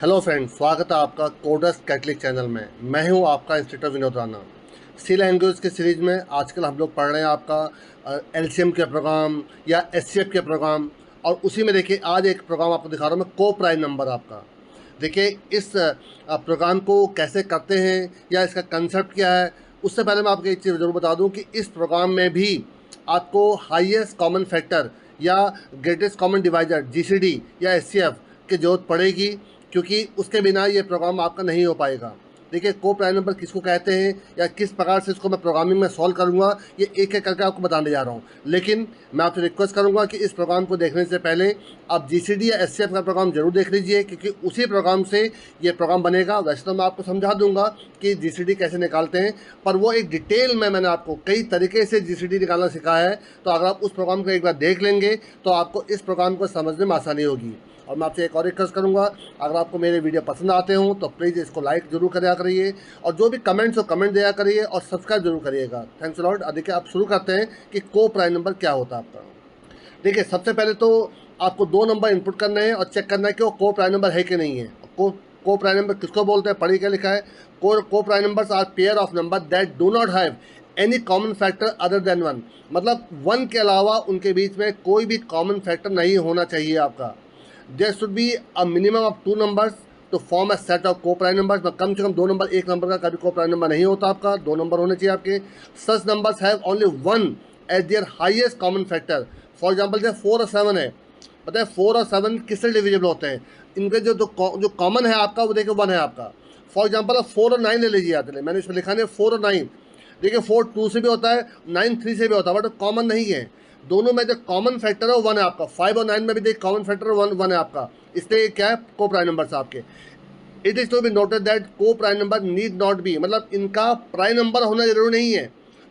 Hello friends, स्वागत है आपका कोडर्स कैटलिक चैनल में। मैं हूं आपका इंस्ट्रक्टर विनोद राणा। सी लैंग्वेज की सीरीज़ में आजकल हम लोग पढ़ रहे हैं आपका एलसीएम के प्रोग्राम या एचसीएफ के प्रोग्राम। और उसी में देखिए आज एक प्रोग्राम आपको दिखा रहा हूं मैं, को प्राइम नंबर आपका। देखिए इस प्रोग्राम को कैसे करते हैं या इसका कंसेप्ट क्या है। उससे पहले मैं आपको एक चीज़ ज़रूर बता दूं कि इस प्रोग्राम में भी आपको हाईएस्ट कॉमन फैक्टर या ग्रेटेस्ट कॉमन डिवाइजर जीसीडी या एचसीएफ की ज़रूरत पड़ेगी, क्योंकि उसके बिना ये प्रोग्राम आपका नहीं हो पाएगा। देखिए को प्राइम नंबर किसको कहते हैं या किस प्रकार से इसको मैं प्रोग्रामिंग में सॉल्व करूंगा, ये एक एक करके आपको बताने जा रहा हूँ। लेकिन मैं आपसे रिक्वेस्ट करूंगा कि इस प्रोग्राम को देखने से पहले आप जीसीडी या एचसीएफ का प्रोग्राम जरूर देख लीजिए, क्योंकि उसी प्रोग्राम से ये प्रोग्राम बनेगा। वैसे तो मैं आपको समझा दूंगा कि जीसीडी कैसे निकालते हैं, पर वो एक डिटेल में मैंने आपको कई तरीके से जीसीडी निकालना सिखाया है। तो अगर आप उस प्रोग्राम को एक बार देख लेंगे तो आपको इस प्रोग्राम को समझने में आसानी होगी। और मैं आपसे एक और रिक्वेस्ट करूंगा, अगर आपको मेरे वीडियो पसंद आते हों तो प्लीज़ इसको लाइक जरूर करिए करिए, और जो भी कमेंट्स हो कमेंट दिया करिए, और सब्सक्राइब जरूर करिएगा। Thanks lot. देखिए आप शुरू करते हैं कि को प्राइम नंबर क्या होता है आपका। देखिए सबसे पहले तो आपको दो नंबर इनपुट करने हैं और चेक करना है कि वो को प्राइम नंबर है कि नहीं है। को प्राइम नंबर किसको बोलते हैं, पढ़िए क्या लिखा है। Coprime numbers are pair of number that do not have any common factor other than one. मतलब वन के अलावा उनके बीच में कोई भी कॉमन फैक्टर नहीं होना चाहिए आपका। There should be a minimum of two numbers to form a set of coprime numbers. कम से कम दो नंबर, एक नंबर का कभी को प्राइम नंबर नहीं होता आपका, दो नंबर होने चाहिए आपके। Such numbers have only one as their highest common factor. For example जैसे 4 और 7 है, पता है 4 और 7 किससे डिविजिबल होते हैं। इनके जो कॉमन है आपका वो देखिए 1 है आपका। फॉर एग्जाम्पल आप 4 और 9 ले लीजिए आते हैं, मैंने इसमें लिखा है 4 और 9। देखिए 4 2 से भी होता है, 9 3 से भी होता है, बट कॉमन नहीं है। दोनों में जो कॉमन फैक्टर है वो 1 है आपका। 5 और 9 में भी देखिए कॉमन फैक्टर 1 है आपका, इसलिए क्या है को प्राइम नंबर आपके। It is to be noted that coprime number need not be, मतलब इनका प्राइम नंबर होना जरूरी नहीं है।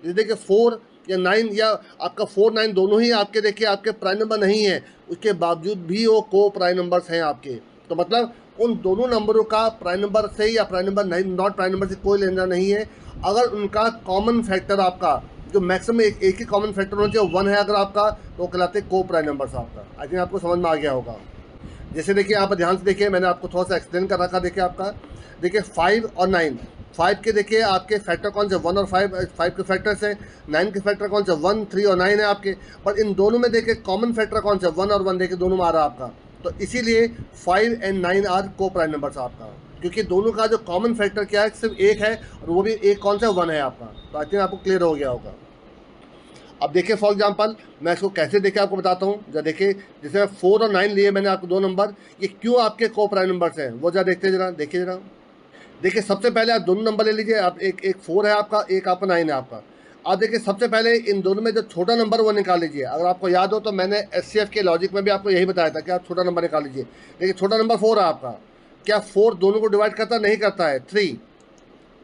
जैसे देखिए 4 या 9 या आपका 4 9 दोनों ही आपके देखिए आपके प्राइम नंबर नहीं है, उसके बावजूद भी वो को प्राइम नंबर्स हैं आपके। तो मतलब उन दोनों नंबरों का प्राइम नंबर से या प्राइम नंबर नहीं नॉट प्राइम नंबर से कोई लेना नहीं है। अगर उनका कॉमन फैक्टर आपका जो मैक्सिमम एक ही कॉमन फैक्टर होना चाहिए 1 है अगर आपका, तो कहलाते को प्राइम नंबर्स आपका। आई थिंक आपको समझ में आ गया होगा। जैसे देखिए आप ध्यान से देखिए, मैंने आपको थोड़ा सा एक्सप्लेन कर रखा। देखिए आपका देखिए 5 और 9, 5 के देखिए आपके फैक्टर कौन से 1 और 5 के फैक्टर्स हैं। 9 के फैक्टर कौन से 1 3 और 9 है आपके। पर इन दोनों में देखिए कॉमन फैक्टर कौन से 1 और 1 देखिए दोनों में आ रहा है आपका। तो इसीलिए 5 एंड 9 आर को प्राइम नंबर्स आपका, क्योंकि दोनों का जो कॉमन फैक्टर क्या है सिर्फ एक है, और वो भी एक कौन सा 1 है आपका। तो आई थिंक आपको क्लियर हो गया होगा। अब देखिए फॉर एग्जांपल मैं इसको कैसे देखिए आपको बताता हूँ। जरा देखिए जैसे 4 और 9 लिए मैंने आपको दो नंबर, ये क्यों आपके को प्राइम नंबर्स हैं वो जरा देखते जरा देखिए जरा। देखिए सबसे पहले आप दोनों नंबर ले लीजिए। आप एक 4 है आपका, एक आपका 9 है आपका। आप देखिए सबसे पहले इन दोनों में जो छोटा नंबर वो निकाल लीजिए। अगर आपको याद हो तो मैंने एचसीएफ के लॉजिक में भी आपको यही बताया था कि आप छोटा नंबर निकाल लीजिए। देखिए छोटा नंबर 4 है आपका। क्या 4 दोनों को डिवाइड करता नहीं करता है? 3,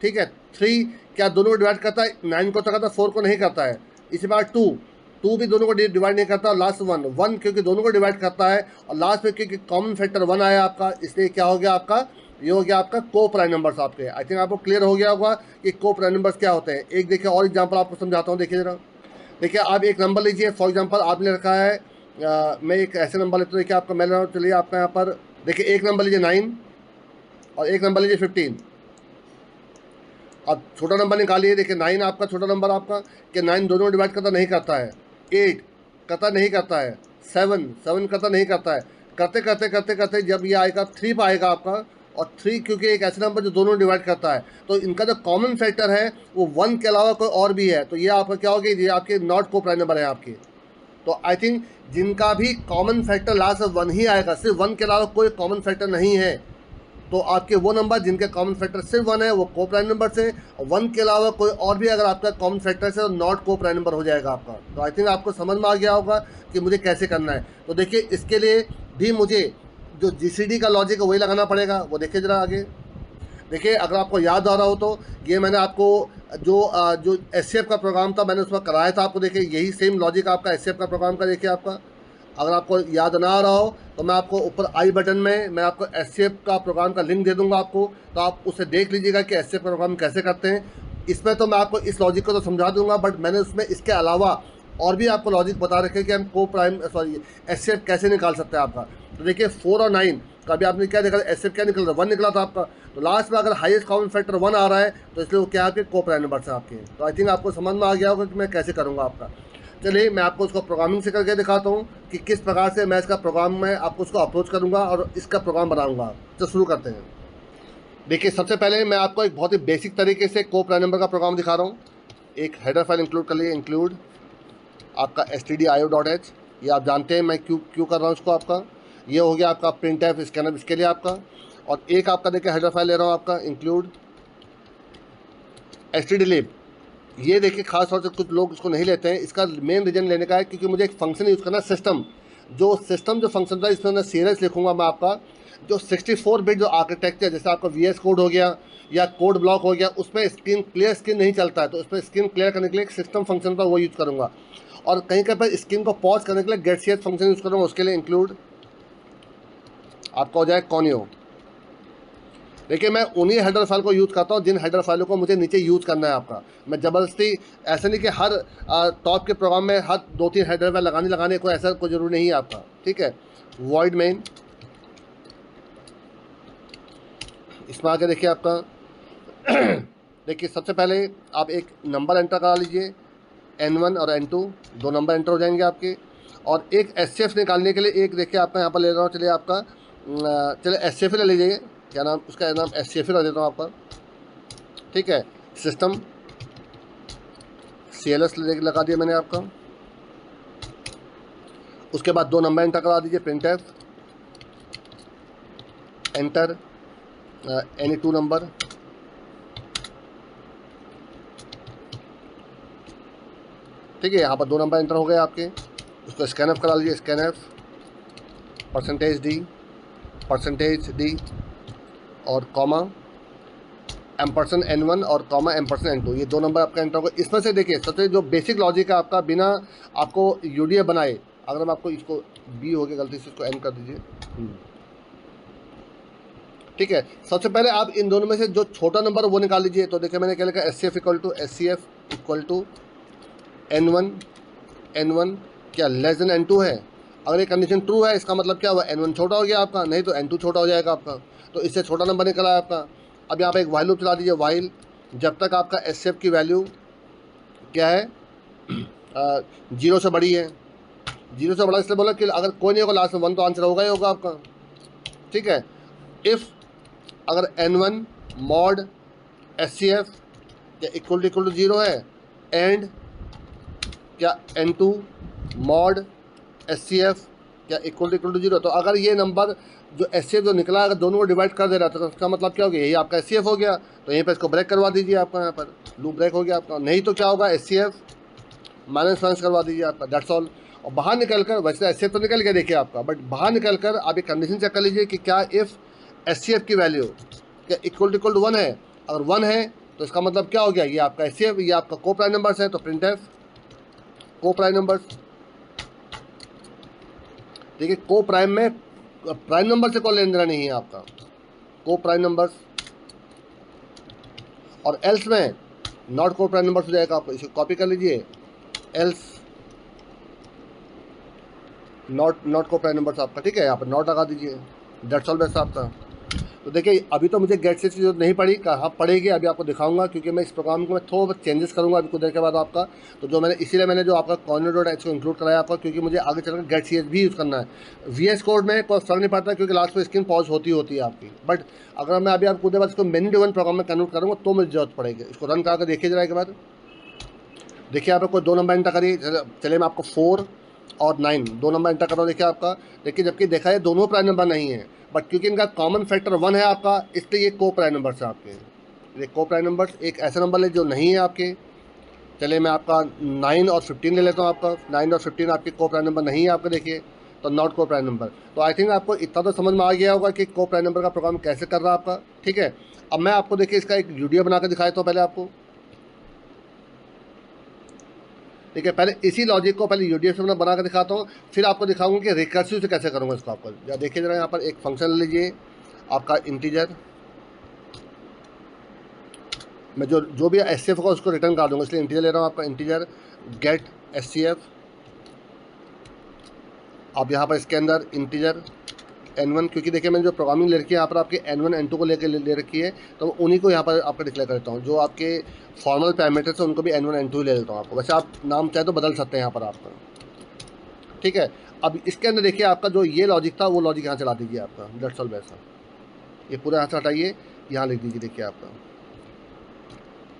ठीक है। 3 क्या दोनों को डिवाइड करता है? 9 को तो करता है, 4 को नहीं करता है। इसी बार 2 भी दोनों को डिवाइड नहीं करता। लास्ट 1 क्योंकि दोनों को डिवाइड करता है, और लास्ट में क्योंकि कॉमन फैक्टर 1 आया आपका, इसलिए क्या हो गया आपका, ये हो गया आपका को प्राइम नंबर्स आपके। आई थिंक आपको क्लियर हो गया होगा कि को प्राइम नंबर्स क्या होते हैं। एक देखिए और एग्जांपल आपको समझाता हूँ, देखिए जरा। देखिए आप एक नंबर लीजिए। फॉर एग्जांपल आपने रखा है मैं एक ऐसे नंबर लेता हूँ। देखिए आपका मैं चलिए आपका यहाँ पर देखिए एक नंबर लीजिए 9 और एक नंबर लीजिए 15। अब छोटा नंबर निकालिए। देखिए 9 आपका छोटा नंबर आपका, कि 9 दोनों डिवाइड करता नहीं करता है। 8 करता नहीं करता है। 7 करता नहीं करता है। करते करते करते करते जब ये आएगा 3 पर आएगा आपका, और 3 क्योंकि एक ऐसा नंबर जो दोनों डिवाइड करता है, तो इनका जो कॉमन फैक्टर है वो 1 के अलावा कोई और भी है। तो ये आपका क्या होगी, ये आपके नॉट को प्राइम नंबर है आपके। तो आई थिंक जिनका भी कॉमन फैक्टर लास्ट में 1 ही आएगा, सिर्फ 1 के अलावा कोई कॉमन फैक्टर नहीं है, तो आपके वो नंबर जिनके कॉमन फैक्टर सिर्फ 1 है वो को प्राइम नंबर से, और 1 के अलावा कोई और भी अगर आपका कॉमन फैक्टर से, तो नॉट को प्राइम नंबर हो जाएगा आपका। तो आई थिंक आपको समझ में आ गया होगा कि मुझे कैसे करना है। तो देखिए इसके लिए भी मुझे जो जीसीडी का लॉजिक है वही लगाना पड़ेगा। वो देखिए जरा आगे। देखिए अगर आपको याद आ रहा हो तो ये मैंने आपको जो एचसीएफ का प्रोग्राम था मैंने उसमें कराया था आपको। देखिए यही सेम लॉजिक आपका एचसीएफ का प्रोग्राम का देखिए आपका। अगर आपको याद ना आ रहा हो तो मैं आपको ऊपर आई बटन में मैं आपको एचसीएफ का प्रोग्राम का लिंक दे दूंगा आपको, तो आप उसे देख लीजिएगा कि एचसीएफ का प्रोग्राम कैसे करते हैं। इसमें तो मैं आपको इस लॉजिक को तो समझा दूंगा, बट मैंने उसमें इसके अलावा और भी आपको लॉजिक बता रखे कि हम को प्राइम एचसीएफ कैसे निकाल सकते हैं आपका। तो देखिए 4 और 9 तो अभी आपने क्या देखा, एस क्या निकल रहा है, 1 निकला था आपका। तो लास्ट में अगर हाईएस्ट कॉमन फैक्टर 1 आ रहा है तो इसलिए वो क्या आपके को प्राइम नंबर्स हैं आपके। तो आई थिंक आपको समझ में आ गया होगा कि मैं कैसे करूँगा आपका। चलिए मैं आपको उसको प्रोग्रामिंग से करके दिखाता हूँ कि किस प्रकार से मैं इसका प्रोग्राम में आपको उसको अप्रोच करूँगा और इसका प्रोग्राम बनाऊँगा। तो शुरू करते हैं। देखिए सबसे पहले मैं आपको एक बहुत ही बेसिक तरीके से को प्राइम नंबर का प्रोग्राम दिखा रहा हूँ। एक हेडर फाइल इंक्लूड कर लिए, इंक्लूड आपका stdio.h। ये आप जानते हैं मैं क्यों कर रहा हूँ इसको। आपका ये हो गया आपका printf स्कैनर इसके लिए आपका। और एक आपका देखिए हेडर फाइल ले रहा हूँ आपका, इंक्लूड stdlib। ये देखिए खास तौर से कुछ लोग इसको नहीं लेते हैं, इसका मेन रीज़न लेने का है क्योंकि मुझे एक फंक्शन यूज़ करना है, सिस्टम जो फंक्शन था इसमें मैं सीरियस लिखूँगा मैं आपका। जो 64 बिट जो आर्किटेक्चर, जैसे आपका VS कोड हो गया या कोड ब्लॉक हो गया, उसमें स्क्रीन नहीं चलता है, तो उसमें स्क्रीन क्लियर करने के लिए एक सिस्टम फंक्शन था वो यूज़ करूँगा। और कहीं पर स्क्रीन को पॉज करने के लिए getCH फंक्शन यूज़ करूँगा, उसके लिए इंक्लूड आपका हो जाए कॉनियो। देखिए मैं उन्हीं हेडर फाइल को यूज़ करता हूँ जिन हेडर फाइलों को मुझे नीचे यूज़ करना है आपका। मैं ज़बरदस्ती ऐसा नहीं कि हर टॉप के प्रोग्राम में हर 2-3 हेडर फाइल लगाने कोई ऐसा कोई ज़रूरी नहीं है आपका, ठीक है। वॉइड मेन, इसमें आगे देखिए आपका देखिए सबसे पहले आप एक नंबर एंटर करा लीजिए, N1 और N2 दो नंबर एंटर हो जाएंगे आपके। और एक SCF निकालने के लिए एक देखिए आपका यहाँ पर ले रहा हूँ, चलिए आपका चलिए SCF ले लीजिए, क्या नाम उसका नाम SCF रख देता हूँ आपका, ठीक है। सिस्टम CLS लगा दिया मैंने आपका। उसके बाद दो नंबर एंटर करा दीजिए, printf एंटर any 2 नंबर, ठीक है। यहाँ पर दो नंबर एंटर हो गए आपके। उसको स्कैनफ करा लीजिए, स्कैनफ %d और कॉमा %n1 और कॉमा %n2, ये दो नंबर आपका एंटर होगा। इसमें से देखिए सबसे जो बेसिक लॉजिक है आपका, बिना आपको UDF बनाए, अगर मैं आपको इसको B हो गया गलती से इसको N कर दीजिए, ठीक है। सबसे पहले आप इन दोनों में से जो छोटा नंबर वो निकाल लीजिए। तो देखिए मैंने क्या लिखा, SCF इक्वल टू N1 क्या लेस देन N2 है। अगर ये कंडीशन ट्रू है इसका मतलब क्या हुआ, N1 छोटा हो गया आपका, नहीं तो N2 छोटा हो जाएगा आपका। तो इससे छोटा नंबर निकला है आपका। अब यहाँ पे एक वाइल लूप चला दीजिए, वाइल जब तक आपका SCF की वैल्यू क्या है 0 से बड़ी है। 0 से बड़ा इसलिए बोला कि अगर कोई नहीं होगा लास्ट में 1 तो आंसर होगा ही होगा आपका, ठीक है। इफ़ अगर N1 मॉड SCF क्या इक्वल टू 0 है, एंड क्या N2 मॉड SCF क्या इक्वल टू 0। तो अगर ये नंबर जो SCF जो निकला अगर दोनों को डिवाइड कर दे रहा था तो उसका मतलब क्या हो गया, यही आपका SCF हो गया। तो यहीं पर इसको ब्रेक करवा दीजिए आपका, यहाँ पर लूप ब्रेक हो गया आपका। नहीं तो क्या होगा, SCF माइनस करवा दीजिए आपका, दैट्स ऑल। और बाहर निकल कर, वैसे SCF तो निकल गया देखिए आपका, बट बाहर निकल कर आप एक कंडीशन चेक कर लीजिए कि क्या इफ़ SCF की वैल्यू क्या इक्वल टू 1 है। अगर 1 है तो इसका मतलब क्या हो गया, ये आपका SCF, ये आपका को प्राइम नंबर्स है। तो printf को प्राइम नंबर्स, देखिए को प्राइम में प्राइम नंबर से कोई लेन देना नहीं है आपका, को प्राइम नंबर्स। और एल्स में नॉट को प्राइम नंबर्स हो जाएगा आपको, इसे कॉपी कर लीजिए, एल्स नॉट को प्राइम नंबर्स आपका, ठीक है। यहाँ पर नॉट लगा दीजिए, दैट्स ऑल बेस्ट आपका। तो देखिए अभी तो मुझे getCH की जरूरत नहीं पड़ी, कहाँ पड़ेगी अभी आपको दिखाऊंगा, क्योंकि मैं इस प्रोग्राम को मैं थोड़ा चेंजेस करूंगा अभी कुछ देर के बाद आपका। तो जो मैंने इसीलिए मैंने जो आपका Conio.h को इंक्लूड कराया आपका, क्योंकि मुझे आगे चलकर getCH भी यूज़ करना है। VS कोड में कोई फर्क नहीं पड़ता क्योंकि लास्ट में स्क्रीन पॉज होती है आपकी। बट अगर मैं अभी आपको कुछ देर बाद इसको मेन्यू ड्रिवन प्रोग्राम में कन्वर्ट करूँगा तो मुझे जरूरत पड़ेगी। इसको रन करके देखिए जरा के बाद। देखिए यहाँ पर कोई दो नंबर एंटर करिए, चलिए मैं आपको 4 और 9 दो नंबर एंटर कर रहा हूँ। देखिए आपका, देखिए जबकि देखा है दोनों प्राइम नंबर नहीं है, बट क्योंकि इनका कॉमन फैक्टर 1 है आपका, इसलिए ये को प्राइम नंबर्स है आपके। ये को प्राइम नंबर्स एक ऐसा नंबर ले जो नहीं है आपके। चलिए मैं आपका 9 और 15 ले लेता हूँ आपका। 9 और 15 आपके को प्राइम नंबर नहीं है आपके, देखिए तो नॉट को प्राइम नंबर। तो आई थिंक आपको इतना तो समझ में आ गया होगा कि को प्राइम नंबर का प्रोग्राम कैसे कर रहा है आपका, ठीक है। अब मैं आपको देखिए इसका एक वीडियो बना के दिखाया था पहले आपको, ठीक है। पहले इसी लॉजिक को पहले UDF से मैं बना कर दिखाता हूँ, फिर आपको दिखाऊंगा कि रिकर्सिव से कैसे करूँगा इसको आपको। या देखिए जरा यहाँ पर एक फंक्शन ले लीजिए आपका इंटीजर, मैं जो भी SCF होगा उसको रिटर्न कर दूँगा, इसलिए इंटीजर ले रहा हूँ आपका, इंटीजर गेट SCF। आप यहाँ पर इसके अंदर इंटीजर N1, क्योंकि देखिए मैंने जो प्रोग्रामिंग ले रखी है यहाँ पर आपके N1 N2 को लेकर ले रखी है, तो उन्हीं को यहाँ पर आपका डिक्लेयर करता हूँ। जो आपके फॉर्मल पैरामीटर्स है उनको भी N1 N2 ले लेता हूँ आपको। वैसे आप नाम चाहे तो बदल सकते हैं यहाँ पर आपका, ठीक है। अब इसके अंदर देखिए आपका जो ये लॉजिक था वो लॉजिक यहाँ चला दीजिए आपका, दैट्स ऑल। वैसा ये पूरा यहाँ से हटाइए, यहाँ लिख दीजिए देखिए आपका,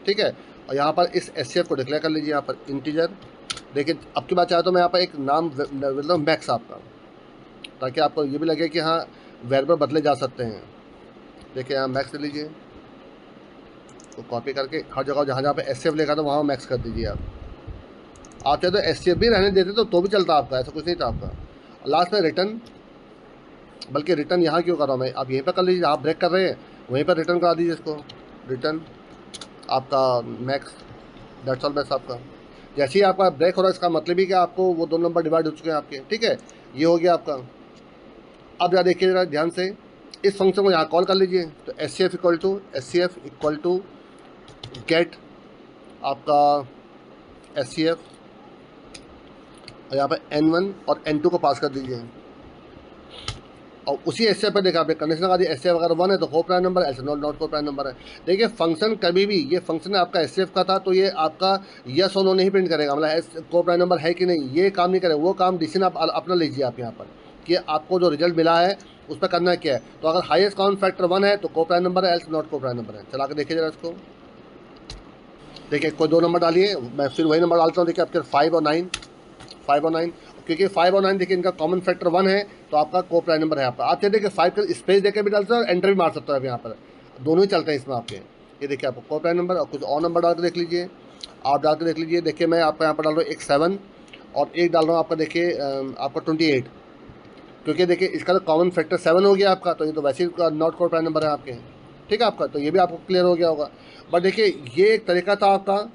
ठीक है। और यहाँ पर इस SCF को डिक्लेयर कर लीजिए यहाँ पर इंटीजर। देखिए अब की बात चाहे तो मैं यहाँ पर एक नाम मतलब मैक्स आपका, ताकि आपको ये भी लगे कि हाँ वेरिएबल बदले जा सकते हैं। देखिए यहाँ मैक्स ले लीजिए, तो कॉपी करके हर जगह जहाँ जहाँ पे SCF लिखा था वहाँ मैक्स कर दीजिए आप चाहे तो SCF भी रहने देते तो भी चलता आपका, ऐसा कुछ नहीं था आपका। लास्ट में रिटर्न, बल्कि रिटर्न यहाँ क्यों कर रहा हूँ मैं, आप यहीं पर कर लीजिए। आप ब्रेक कर रहे हैं वहीं पर रिटर्न करा दीजिए इसको, रिटर्न आपका मैक्स, दैट्स ऑल बेस्ट आपका। जैसे ही आपका ब्रेक हो रहा है इसका मतलब ही कि आपको वो 2 नंबर डिवाइड हो चुके हैं आपके, ठीक है। ये हो गया आपका। अब यहाँ देखिए जरा ध्यान से, इस फंक्शन को यहाँ कॉल कर लीजिए। तो SCF इक्वल टू गेट आपका SCF, और यहाँ पर N1 और N2 को पास कर दीजिए। और उसी SCF पर देखा आपने कंडीशन लगा दी, SCF अगर 1 है तो को प्राइम नंबर, ऐसे नॉट को प्राइम नंबर है। देखिए फंक्शन कभी भी, ये फंक्शन आपका SCF का था तो ये आपका यस और नो नहीं प्रिंट करेगा, मतलब को प्राइम नंबर है कि नहीं, ये काम नहीं करेगा। वो काम डिसीजन आप अपना लीजिए आप यहाँ पर, कि आपको जो रिजल्ट मिला है उस पर करना क्या है। तो अगर हाईएस्ट कॉमन फैक्टर 1 है तो को प्राइम नंबर है, एल्स नॉट को प्राइम नंबर है। चला के देखिए जरा इसको, देखिए कोई 2 नंबर डालिए, मैं फिर वही नंबर डालता हूँ। देखिए आपके 5 और 9, क्योंकि 5 और 9 देखिए इनका कॉमन फैक्टर 1 है तो आपका को प्राइम नंबर है आपका। आप चाहते हैं कि 5 का स्पेस देकर भी डाल सकते हैं और एंटर भी मार सकते हो आप यहाँ पर, दोनों ही चलते हैं इसमें आपके। ये देखिए आपको को प्राइम नंबर और कुछ और नंबर डाल के देख लीजिए, आप डाल के देख लीजिए। देखिए मैं आपका यहाँ पर डाल रहा हूँ एक 7 और एक डाल रहा हूँ आपका, देखिए आपका 28, क्योंकि देखिए इसका तो कॉमन फैक्टर 7 हो गया आपका, तो ये तो वैसे ही नॉट को प्राइम नंबर है आपके, ठीक है आपका। तो ये भी आपको क्लियर हो गया होगा। बट देखिए ये एक तरीका था आपका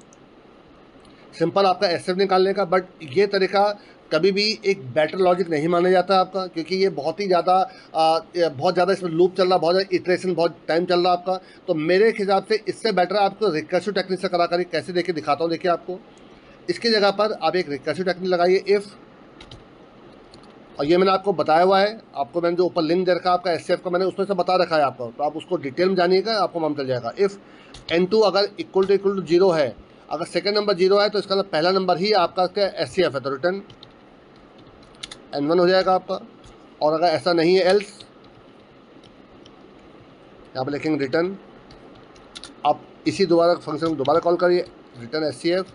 सिंपल आपका SCF निकालने का, बट ये तरीका कभी भी एक बेटर लॉजिक नहीं माना जाता आपका, क्योंकि ये बहुत ज़्यादा इसमें लूप चल रहा, बहुत ज़्यादा इटरेशन, बहुत टाइम चल रहा आपका। तो मेरे हिसाब से इससे बेटर है आपको रिकर्सिव टेक्निक से करा करिए। कैसे देखिए दिखाता हूँ, देखिए आपको इसकी जगह पर आप एक रिकर्सिव टेक्निक लगाइए, इफ़, और ये मैंने आपको बताया हुआ है, आपको मैंने जो ऊपर लिंक दे रखा है आपका SCF का, मैंने उसमें से बता रखा है आपको, तो आप उसको डिटेल में जानिएगा, आपको मालूम चल जाएगा। इफ़ N2 अगर इक्वल टू 0 है, अगर सेकंड नंबर 0 है तो इसका मतलब पहला नंबर ही आपका SCF है, तो रिटर्न N1 हो जाएगा आपका। और अगर ऐसा नहीं है एल्स, यहाँ पर लिखेंगे रिटर्न, आप इसी दोबारा फंक्शन को दोबारा कॉल करिए, रिटर्न SCF।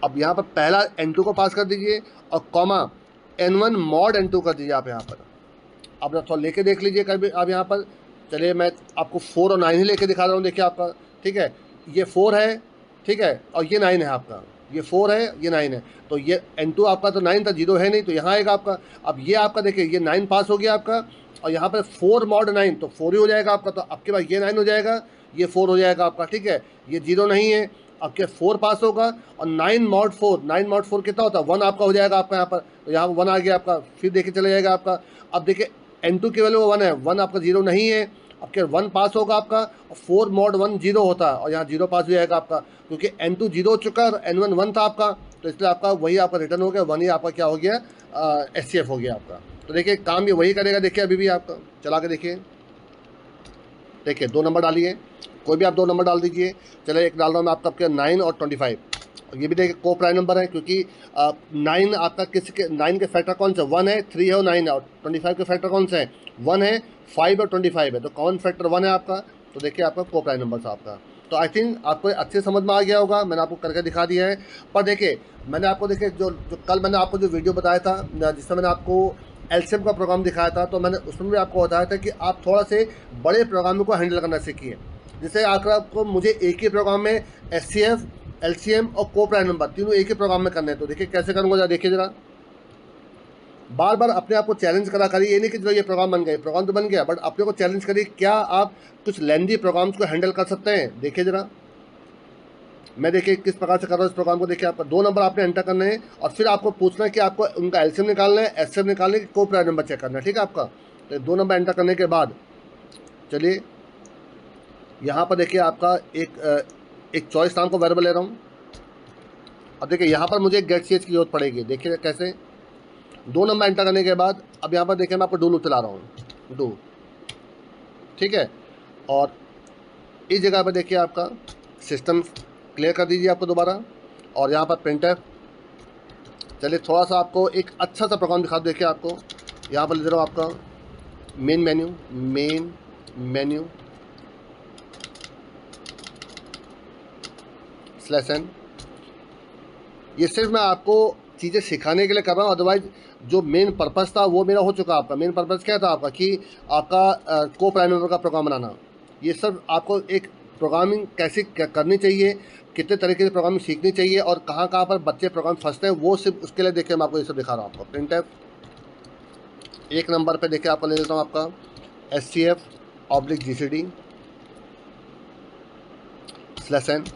अब यहाँ पर पहला N2 को पास कर दीजिए और कॉमा N1 मॉड N2 कर दीजिए आप यहाँ पर। आप थोड़ा लेके देख लीजिए कभी आप यहाँ पर, चलिए मैं आपको 4 और 9 ही लेके दिखा रहा हूँ। देखिए आपका, ठीक है, ये 4 है, ठीक है, और ये 9 है आपका, ये 4 है, ये 9 है, तो ये N2 आपका तो 9 था, 0 है नहीं, तो यहाँ आएगा आपका। अब ये आपका देखिए ये 9 पास हो गया आपका, और यहाँ पर 4 मॉड 9 तो 4 ही हो जाएगा आपका। तो आपके पास ये 9 हो जाएगा, ये 4 हो जाएगा आपका, ठीक है। ये 0 नहीं है, आपके 4 पास होगा, और 9 मॉड 4 कितना होता है, 1 आपका हो जाएगा आपका यहाँ पर। तो यहाँ 1 आ गया आपका, फिर देखिए चले जाएगा आपका। अब देखिए N2 की वैल्यू 1 है, 1 आपका 0 नहीं है, आपके 1 पास होगा आपका, और 4 मॉड 1 0 होता है, और यहाँ 0 पास हो जाएगा आपका, क्योंकि N2 0 हो चुका है और N1 1 था आपका, तो इसलिए आपका वही आपका रिटर्न हो गया, 1 ही आपका क्या हो गया, SCF हो गया आपका। तो देखिए काम भी वही करेगा। देखिए अभी भी आपका चला के देखिए, देखिए 2 नंबर डालिए, कोई भी आप 2 नंबर डाल दीजिए। चलिए एक डाल रहा हूँ मैं आपका 9 और 25, और ये भी देखिए को प्राइम नंबर है, क्योंकि 9 आपका किसी के 9 के फैक्टर कौन सा 1 है, 3 है और 9 है, और 25 के फैक्टर कौन सा है 1 है, 5 और 25 है, तो कॉमन फैक्टर 1 है आपका। तो देखिए आपका को प्राइम नंबर था आपका। तो आई थिंक आपको अच्छे समझ में आ गया होगा, मैंने आपको करके दिखा दिया है। पर देखिए मैंने आपको देखिए जो कल मैंने आपको जो वीडियो बताया था, जिसमें मैंने आपको LCM का प्रोग्राम दिखाया था, तो मैंने उसमें भी आपको बताया था कि आप थोड़ा से बड़े प्रोग्रामों को हैंडल करना सीखिए। जिससे आकर आपको मुझे एक ही प्रोग्राम में SCF, LCM और को प्राइम नंबर तीनों एक ही प्रोग्राम में करने हैं। तो देखिए कैसे करूँगा जरा देखिए जरा, बार बार अपने आप को चैलेंज करा करिए। ये नहीं कि जो ये प्रोग्राम बन गए, प्रोग्राम तो बन गया, बट अपने को चैलेंज करिए, क्या आप कुछ लेंदी प्रोग्राम्स को हैंडल कर सकते हैं। देखिए जरा मैं देखिए किस प्रकार से कर रहा हूँ इस प्रोग्राम को। देखिए आपका 2 नंबर आपने एंटर करने हैं, और फिर आपको पूछना है कि आपको उनका LCM निकालना है, SCF निकालने की, को प्राइम नंबर चेक करना है, ठीक है आपका। तो 2 नंबर एंटर करने के बाद चलिए यहाँ पर देखिए आपका एक चॉइस नाम को वेरिएबल ले रहा हूँ। अब देखिए यहाँ पर मुझे गेट CH की जरूरत पड़ेगी। देखिए कैसे, 2 नंबर एंटर करने के बाद अब यहाँ पर देखिए मैं आपको डू लूप चला रहा हूँ। डू, ठीक है। और इस जगह पर देखिए आपका सिस्टम क्लियर कर दीजिए आपको दोबारा, और यहाँ पर प्रिंटर। चलिए थोड़ा सा आपको एक अच्छा सा प्रोग्राम दिखा, देखिए आपको यहाँ पर ले रहा हूँ आपका मेन मेन्यू /n। ये सिर्फ मैं आपको चीज़ें सिखाने के लिए कर रहा हूँ, अदरवाइज जो मेन पर्पस था वो मेरा हो चुका। आपका मेन पर्पस क्या था आपका कि आपका को प्राइम नंबर का प्रोग्राम बनाना। ये सब आपको एक प्रोग्रामिंग कैसे करनी चाहिए, कितने तरीके से प्रोग्रामिंग सीखनी चाहिए, और कहाँ कहाँ पर बच्चे प्रोग्राम फंसते हैं, वो सिर्फ उसके लिए देखिए मैं आपको ये सब दिखा रहा हूँ। आपको प्रिंटफ 1 नंबर पे देखिए आपको ले लेता हूँ आपका SCF/GCD /n,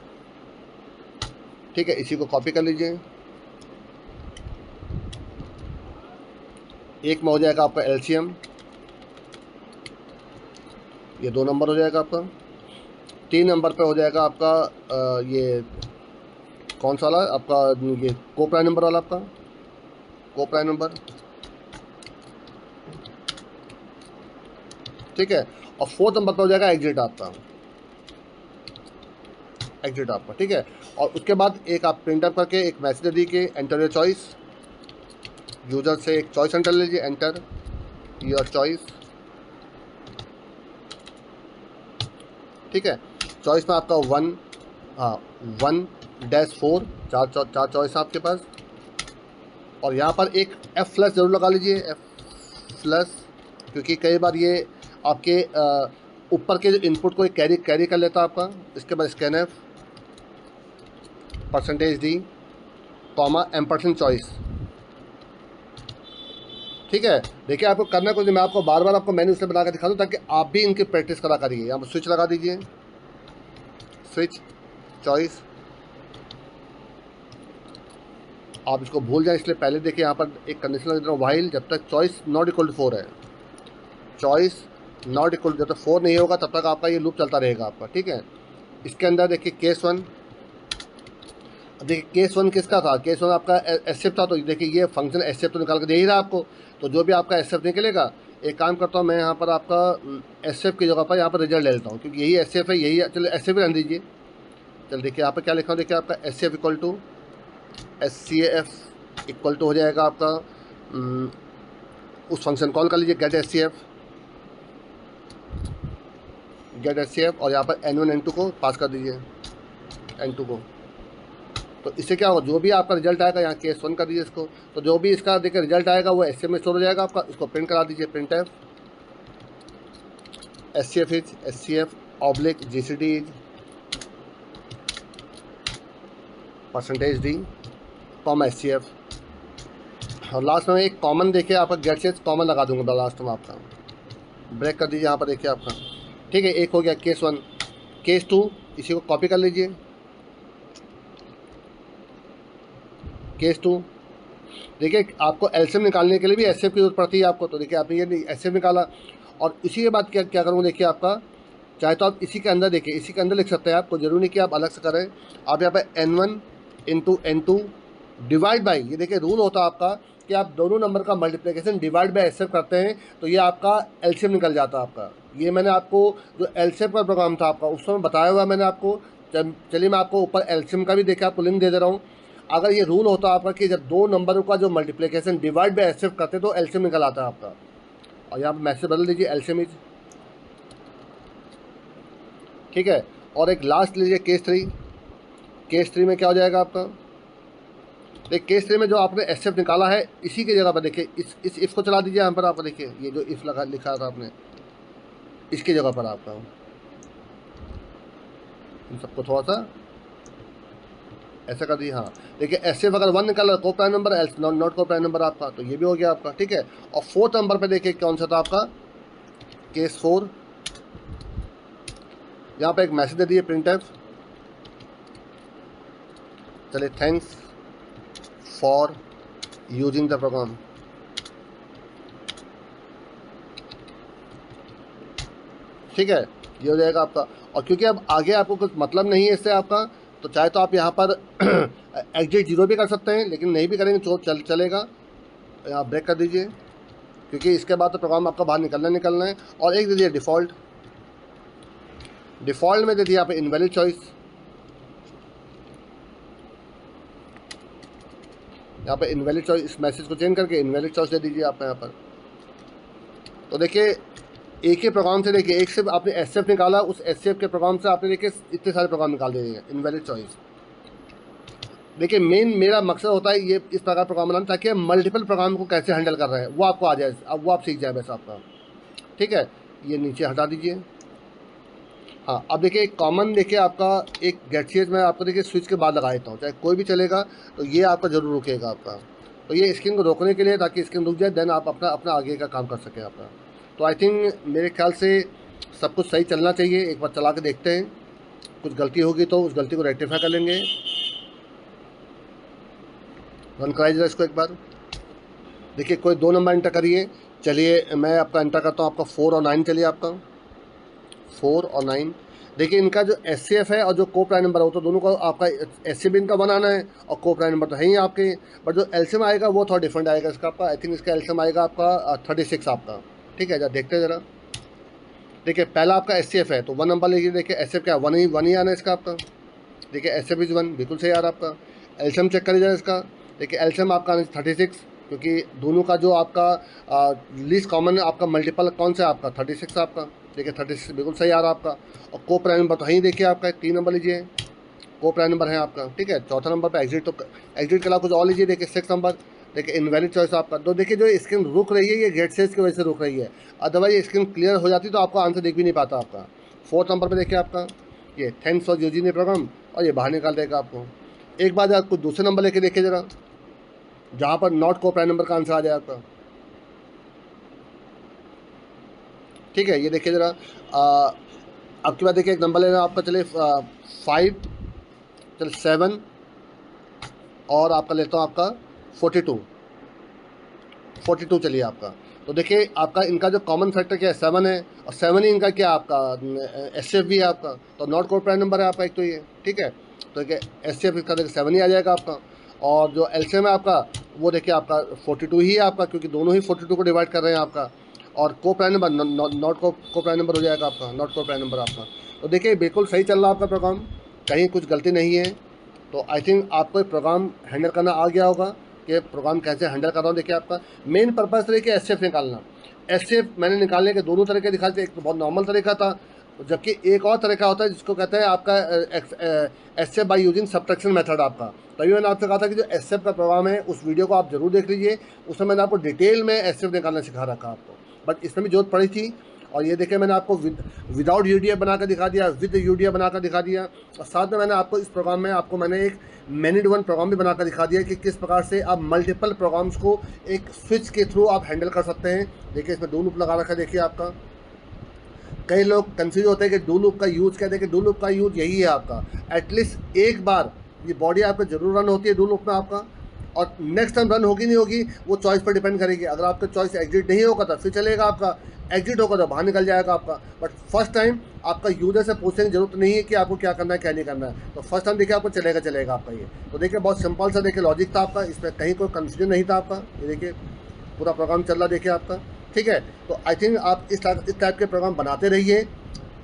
ठीक है। इसी को कॉपी कर लीजिए। एक में हो जाएगा आपका LCM, ये 2 नंबर हो जाएगा आपका। 3 नंबर पे हो जाएगा आपका ये कौन सा वाला आपका, ये को प्राइम नंबर वाला, आपका को प्राइम नंबर, ठीक है। और 4th नंबर पे हो जाएगा एग्जिट आपका, ठीक है। और उसके बाद एक आप प्रिंट अप करके एक मैसेज दी के एंटर योर चॉइस, यूजर से एक चॉइस एंटर लीजिए, एंटर योर चॉइस, ठीक है। चॉइस में आपका 1-4 चार चॉइस आपके पास। और यहाँ पर एक F+ जरूर लगा लीजिए, F+, क्योंकि कई बार ये आपके ऊपर के जो इनपुट को कैरी कर लेता है आपका। इसके बाद scanf %d, %, चॉइस, ठीक है। देखिए आपको करना कुछ नहीं, मैं आपको बार बार आपको मेन्यू से बना कर दिखा दूँ ताकि आप भी इनकी प्रैक्टिस करा करिए। यहाँ पर स्विच लगा दीजिए, स्विच चॉइस। आप इसको भूल जाए इसलिए पहले देखिए यहाँ पर एक कंडीशन लगा देता हूँ, व्हाइल जब तक चॉइस नॉट इक्वल टू 4 है, चॉइस नॉट इक्वल जब तक 4 नहीं होगा तब तक आपका ये लूप चलता रहेगा आपका, ठीक है। इसके अंदर देखिए केस 1, देखिए केस 1 किसका था, केस 1 आपका एसएफ था। तो देखिए ये फंक्शन एसएफ तो निकाल कर दे ही रहा आपको, तो जो भी आपका एसएफ निकलेगा, एक काम करता हूँ मैं यहाँ पर आपका एसएफ की जगह पर यहाँ पर रिजल्ट ले लेता हूँ, क्योंकि यही एसएफ है, यही चलिए एसएफ ही रहने दीजिए। चल देखिए यहाँ पर क्या लिखा हूँ, देखिए आपका SCF equal to SCF equal to हो जाएगा आपका उस फंक्शन कॉल कर लीजिए गेट SCF, और यहाँ पर N1 N2 को पास कर दीजिए, N2 को। तो इससे क्या होगा, जो भी आपका रिजल्ट आएगा, यहाँ केस 1 कर दीजिए इसको, तो जो भी इसका देखिए रिजल्ट आएगा वो SCF में स्टोर हो जाएगा आपका। इसको प्रिंट करा दीजिए, printf SCF is SCF/GCD is %d, SCF। और लास्ट में एक कॉमन देखिए आपका गेट से कॉमन लगा दूंगा लास्ट में आपका, ब्रेक कर दीजिए यहाँ पर देखिए आपका, ठीक है। एक हो गया केस 1, केस 2 इसी को कॉपी कर लीजिए, केस 2। देखिए आपको एलसीएम निकालने के लिए भी एसएफ की जरूरत पड़ती है आपको, तो देखिए आपने ये एसएफ निकाला। और इसी के बाद क्या करूँगा, देखिए आपका चाहे तो आप इसी के अंदर देखिए, इसी के अंदर लिख सकते हैं आप, कोई जरूरी नहीं कि आप अलग से करें। आप यहाँ पे N1 × N2 डिवाइड बाई, ये देखिए रूल होता है आपका कि आप दोनों नंबर का मल्टीप्लिकेशन डिवाइड बाय एसएफ करते हैं तो ये आपका एलसीएम निकल जाता है आपका। ये मैंने आपको जो एलसीएम का प्रोग्राम था आपका उस समय बताया हुआ मैंने आपको। चलिए मैं आपको ऊपर एलसीएम का भी देखिए आपको लिंक दे दे रहा हूँ। अगर ये रूल होता है आपका कि जब दो नंबरों का जो मल्टीप्लिकेशन डिवाइड बाय एसएफ करते तो एलसीएम निकल आता है आपका। और यहाँ पर मैसेज बदल दीजिए एलसीएम इज, ठीक है। और एक लास्ट लीजिए केस 3। केस 3 में क्या हो जाएगा आपका, देखिए केस 3 में जो आपने एसएफ निकाला है इसी की जगह पर देखिए इस इफ को चला दीजिए यहाँ पर। आप देखिए ये जो इफ लिखा था आपने इसकी जगह पर आपका इन सबको थोड़ा सा ऐसा कर दिए। हाँ देखिए एसएफ अगर 1 निकाला को प्राइम नंबर, एल्स नॉट को प्राइम नंबर आपका, तो ये भी हो गया आपका, ठीक है। और 4th नंबर पे देखिए कौन सा था आपका, केस 4। यहाँ पे एक मैसेज दे दिए प्रिंटफ, चलिए thanks for using the program, ठीक है। ये हो जाएगा आपका। और क्योंकि अब आगे आपको कुछ मतलब नहीं है इससे आपका, तो चाहे तो आप यहाँ पर एग्जिट 0 भी कर सकते हैं, लेकिन नहीं भी करेंगे तो चलेगा। यहाँ ब्रेक कर दीजिए, क्योंकि इसके बाद तो प्रोग्राम आपका बाहर निकलना है। और एक दे दिया डिफ़ॉल्ट में दे दिया यहाँ पे इनवैलिड चॉइस। यहाँ पे इनवैलिड चॉइस, इस मैसेज को चेंज करके इनवैलिड चॉइस दे दीजिए आप यहाँ पर। तो देखिए एक ही प्रोग्राम से, देखिए एक से आपने एसएफ निकाला, उस एसएफ के प्रोग्राम से आपने देखिए इतने सारे प्रोग्राम निकाल दिए हैं इनवैलिड चॉइस। देखिए मेन मेरा मकसद होता है ये इस प्रकार प्रोग्राम बनाना, ताकि हम मल्टीपल प्रोग्राम को कैसे हैंडल कर रहे हैं वो आपको आ जाए, अब वो आप सीख जाए बस आपका। ठीक है, ये नीचे हटा दीजिए। हाँ, अब देखिए कॉमन, देखिए आपका एक गेटसीएच में आपको देखिए स्विच के बाद लगा देता हूँ, चाहे कोई भी चलेगा तो ये आपका ज़रूर रुकेगा आपका। तो ये स्क्रीन को रोकने के लिए, ताकि स्क्रीन रुक जाए, देन आप अपना आगे का काम कर सकें आपका। तो आई थिंक मेरे ख्याल से सब कुछ सही चलना चाहिए। एक बार चला के देखते हैं, कुछ गलती होगी तो उस गलती को रेक्टिफाई कर लेंगे। रन कराइए जरा इसको एक बार। देखिए कोई 2 नंबर एंटर करिए। चलिए मैं आपका एंटर करता हूँ, आपका 4 और 9 चलिए आपका 4 और 9। देखिए इनका जो एससीएफ है और जो को प्राइम नंबर है वो तो दोनों का आपका एससीएफ इनका बनाना है, और को प्राइम नंबर तो है ही आपके, बट जो एलसीएम आएगा वो थोड़ा डिफरेंट आएगा इसका आपका। आई थिंक इसका एलसीएम आएगा आपका 36 आपका। ठीक है, जरा देखते हैं जरा। देखिए पहला आपका एससीएफ है तो 1 नंबर लीजिए। देखिए एससीएफ क्या 1 ही आना है इसका आपका। देखिए एससीएफ इज 1, बिल्कुल सही आ रहा है आपका। एलसीएम चेक करिए जरा इसका। देखिए एलसीएम आपका 36, क्योंकि दोनों का जो आपका लीस्ट कॉमन आपका मल्टीपल कौन सा आपका 36 आपका। देखिए 36 बिल्कुल सही आ रहा है आपका। और को प्राइम नंबर तो यहीं देखिए आपका 3 नंबर लीजिए, को प्राइम नंबर है आपका। ठीक है, चौथा नंबर पे एग्जिट, तो एग्जिट के अलावा कुछ और लीजिए। देखिए 6 नंबर, देखिए इनवैलिड चॉइस आपका। तो देखिए जो स्क्रीन रुक रही है ये गेट सेज की वजह से रुक रही है, अदरवाइज ये स्क्रीन क्लियर हो जाती तो आपको आंसर देख भी नहीं पाता आपका। 4 नंबर पे देखिए आपका ये thanks for using the program, और ये बाहर निकाल देगा आपको। एक बार आप कुछ दूसरे नंबर लेके देखिए जरा, जहाँ पर नॉट को प्राइम नंबर का आंसर आ जाए आपका। ठीक है, ये देखिए जरा। आपके बाद देखिए एक नंबर लेना आपका, चलिए 5, चलिए 7, और आपका लेता हूँ आपका 42 चलिए आपका। तो देखिए आपका इनका जो कॉमन फैक्टर क्या है 7 है, और 7 ही इनका क्या आपका एससीएफ भी है आपका। तो नॉट कोड प्राइम नंबर है आपका एक तो ये। ठीक है, तो देखिए एससीएफ इसका देखिए 7 ही आ जाएगा आपका। और जो एलसीएम है आपका वो देखिए आपका 42 ही है आपका, क्योंकि दोनों ही 42 को डिवाइड कर रहे हैं आपका। और को प्राइम नंबर नॉट को प्राइम नंबर हो जाएगा आपका, नॉट को प्राइम नंबर आपका। तो देखिए बिल्कुल सही चल रहा है आपका प्रोग्राम, कहीं कुछ गलती नहीं है। तो आई थिंक आपको एक प्रोग्राम हैंडल करना आ गया होगा कि प्रोग्राम कैसे हैंडल कर रहा हूँ। देखिए आपका मेन पर्पज़ देखिए एससीएफ निकालना। एससीएफ मैंने निकालने के दोनों तरीके दिखा दिए, एक तो बहुत नॉर्मल तरीका था, जबकि एक और तरीका होता है जिसको कहते हैं आपका SCF by using subtraction method आपका। तभी मैंने आपसे कहा था कि जो एससीएफ का प्रोग्राम है उस वीडियो को आप जरूर देख लीजिए, उसमें मैंने आपको डिटेल में एससीएफ निकालना सिखा रखा आपको, बट इसमें भी जरूरत पड़ी थी। और ये देखिए मैंने आपको विदाउट यूडीएफ बनाकर दिखा दिया, विद यूडीएफ बनाकर दिखा दिया, और साथ में मैंने आपको इस प्रोग्राम में आपको मैंने एक मैनेड वन प्रोग्राम भी बनाकर दिखा दिया कि किस प्रकार से आप मल्टीपल प्रोग्राम्स को एक स्विच के थ्रू आप हैंडल कर सकते हैं। देखिए इसमें डू लूप लगा रखा है। देखिए आपका कई लोग कंफ्यूज होते हैं कि डू लूप का यूज़ क्या है। देखिए डू लूप का यूज़ यही है आपका, एटलीस्ट एक बार ये बॉडी आपका जरूर रन होती है डू लूप में आपका, और नेक्स्ट टाइम रन होगी नहीं होगी वो चॉइस पर डिपेंड करेगी। अगर आपका चॉइस एग्जिट नहीं होगा तो फिर चलेगा आपका, एग्जिट होगा तो बाहर निकल जाएगा आपका। बट फर्स्ट टाइम आपका यूजर से पूछने की जरूरत नहीं है कि आपको क्या करना है क्या नहीं करना है, तो फर्स्ट टाइम देखिए आपको चलेगा आपका ये। तो देखिए बहुत सिंपल सा देखिए लॉजिक था आपका, इसमें कहीं कोई कंफ्यूजन नहीं था आपका। ये देखिए पूरा प्रोग्राम चल रहा देखिए आपका। ठीक है, तो आई थिंक आप इस टाइप के प्रोग्राम बनाते रहिए।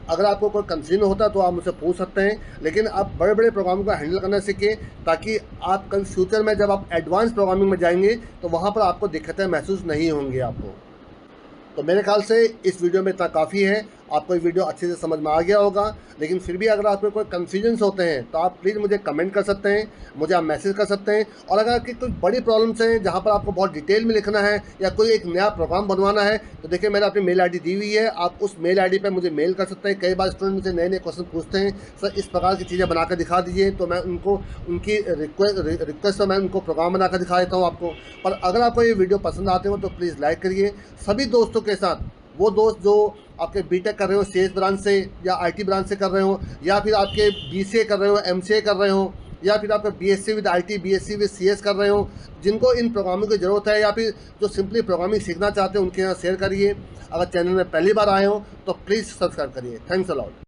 अगर आपको कोई कंफ्यूजन होता है तो आप मुझसे पूछ सकते हैं, लेकिन आप बड़े बड़े प्रोग्राम को हैंडल करना सीखें, ताकि आप कल फ्यूचर में जब आप एडवांस प्रोग्रामिंग में जाएंगे तो वहाँ पर आपको दिक्कतें महसूस नहीं होंगी आपको। तो मेरे ख्याल से इस वीडियो में इतना काफ़ी है, आपको ये वीडियो अच्छे से समझ में आ गया होगा। लेकिन फिर भी अगर आपको कोई कन्फ्यूजन्स होते हैं तो आप प्लीज़ मुझे कमेंट कर सकते हैं, मुझे आप मैसेज कर सकते हैं। और अगर आपकी कोई बड़ी प्रॉब्लम्स हैं जहाँ पर आपको बहुत डिटेल में लिखना है या कोई एक नया प्रोग्राम बनवाना है, तो देखिए मैंने अपनी मेल आईडी दी हुई है, आप उस मेल आईडी पर मुझे मेल कर सकते हैं। कई बार स्टूडेंट मुझे नए नए क्वेश्चन पूछते हैं, सर इस प्रकार की चीज़ें बनाकर दिखा दीजिए, तो मैं उनको उनकी रिक्वेस्ट पर मैं उनको प्रोग्राम बनाकर दिखा देता हूँ आपको। पर अगर आपको ये वीडियो पसंद आते हो तो प्लीज़ लाइक करिए। सभी दोस्तों के साथ, वो दोस्त जो आपके बीटेक कर रहे हो सीएस ब्रांच से या आईटी ब्रांच से कर रहे हो, या फिर आपके बीसीए कर रहे हो, एमसीए कर रहे हो, या फिर आपका BSc with IT, BSc with CS कर रहे हो, जिनको इन प्रोग्रामिंग की ज़रूरत है या फिर जो सिंपली प्रोग्रामिंग सीखना चाहते हैं, उनके यहाँ शेयर करिए। अगर चैनल में पहली बार आए हो तो प्लीज़ सब्सक्राइब करिए। Thanks a lot.